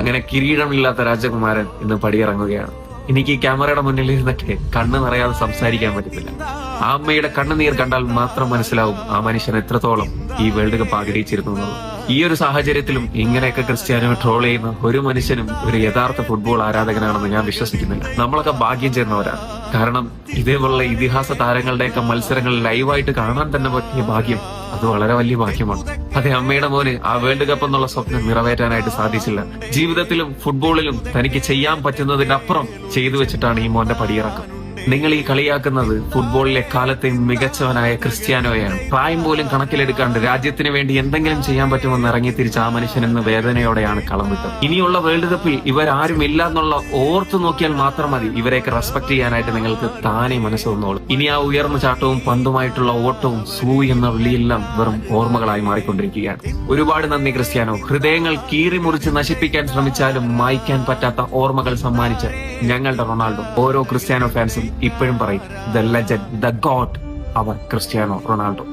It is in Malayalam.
അങ്ങനെ കിരീടമില്ലാത്ത രാജകുമാരൻ ഇന്ന് പടിയിറങ്ങുകയാണ്. എനിക്ക് ഈ ക്യാമറയുടെ മുന്നിൽ ഇരുന്നിട്ട് കണ്ണ് നിറയാതെ സംസാരിക്കാൻ പറ്റുന്നില്ല. ആ അമ്മയുടെ കണ്ണുനീർ കണ്ടാൽ മാത്രം മനസ്സിലാവും ആ മനുഷ്യൻ എത്രത്തോളം ഈ വേൾഡ് കപ്പ് ആഗ്രഹിച്ചിരുന്നു എന്നുള്ളത്. ഈ ഒരു സാഹചര്യത്തിലും ഇങ്ങനെയൊക്കെ ക്രിസ്ത്യാനോ ട്രോൾ ചെയ്യുന്ന ഒരു മനുഷ്യനും ഒരു യഥാർത്ഥ ഫുട്ബോൾ ആരാധകനാണെന്ന് ഞാൻ വിശ്വസിക്കുന്നില്ല. നമ്മളൊക്കെ ഭാഗ്യം ചെയ്യുന്നവരാണ്. കാരണം ഇതേപോലുള്ള ഇതിഹാസ താരങ്ങളുടെയൊക്കെ മത്സരങ്ങൾ ലൈവായിട്ട് കാണാൻ തന്നെ പറ്റിയ ഭാഗ്യം അത് വളരെ വലിയ ഭാഗ്യമാണ്. അതെ, അമ്മയുടെ മോന് ആ വേൾഡ് കപ്പ് എന്നുള്ള സ്വപ്നം നിറവേറ്റാനായിട്ട് സാധിച്ചില്ല. ജീവിതത്തിലും ഫുട്ബോളിലും തനിക്ക് ചെയ്യാൻ പറ്റുന്നതിനപ്പുറം ചെയ്തു വെച്ചിട്ടാണ് ഈ മോന്റെ പടിയിറക്കം. നിങ്ങൾ ഈ കളിയാക്കുന്നത് ഫുട്ബോളിലെ കാലത്തെയും മികച്ചവനായ ക്രിസ്ത്യാനോയാണ്. പ്രായം പോലും കണക്കിലെടുക്കാണ്ട് രാജ്യത്തിന് വേണ്ടി എന്തെങ്കിലും ചെയ്യാൻ പറ്റുമെന്ന് ഇറങ്ങി തിരിച്ച ആ മനുഷ്യൻ ഇന്ന് വേദനയോടെയാണ് കളം വിട്ടത്. ഇനിയുള്ള വേൾഡ് കപ്പിൽ ഇവരാരും ഇല്ല എന്നുള്ള ഓർത്തു നോക്കിയാൽ മാത്രം മതി ഇവരെയൊക്കെ റെസ്പെക്ട് ചെയ്യാനായിട്ട് നിങ്ങൾക്ക് താനെ മനസ്സ് വന്നോളും. ഇനി ആ ഉയർന്ന ചാട്ടവും പന്തുമായിട്ടുള്ള ഓട്ടവും സൂ എന്ന വിളിയെല്ലാം വെറും ഓർമ്മകളായി മാറിക്കൊണ്ടിരിക്കുകയാണ്. ഒരുപാട് നന്ദി ക്രിസ്ത്യാനോ. ഹൃദയങ്ങൾ കീറി മുറിച്ച് നശിപ്പിക്കാൻ ശ്രമിച്ചാലും മായ്ക്കാൻ പറ്റാത്ത ഓർമ്മകൾ സമ്മാനിച്ച് ഞങ്ങളുടെ റൊണാൾഡോ. ഓരോ ക്രിസ്ത്യാനോ ഫാൻസും ഇപ്പോഴും പറയും ദ ലെജൻഡ്, ദ ഗോഡ്, അവർ ക്രിസ്ത്യാനോ റൊണാൾഡോ.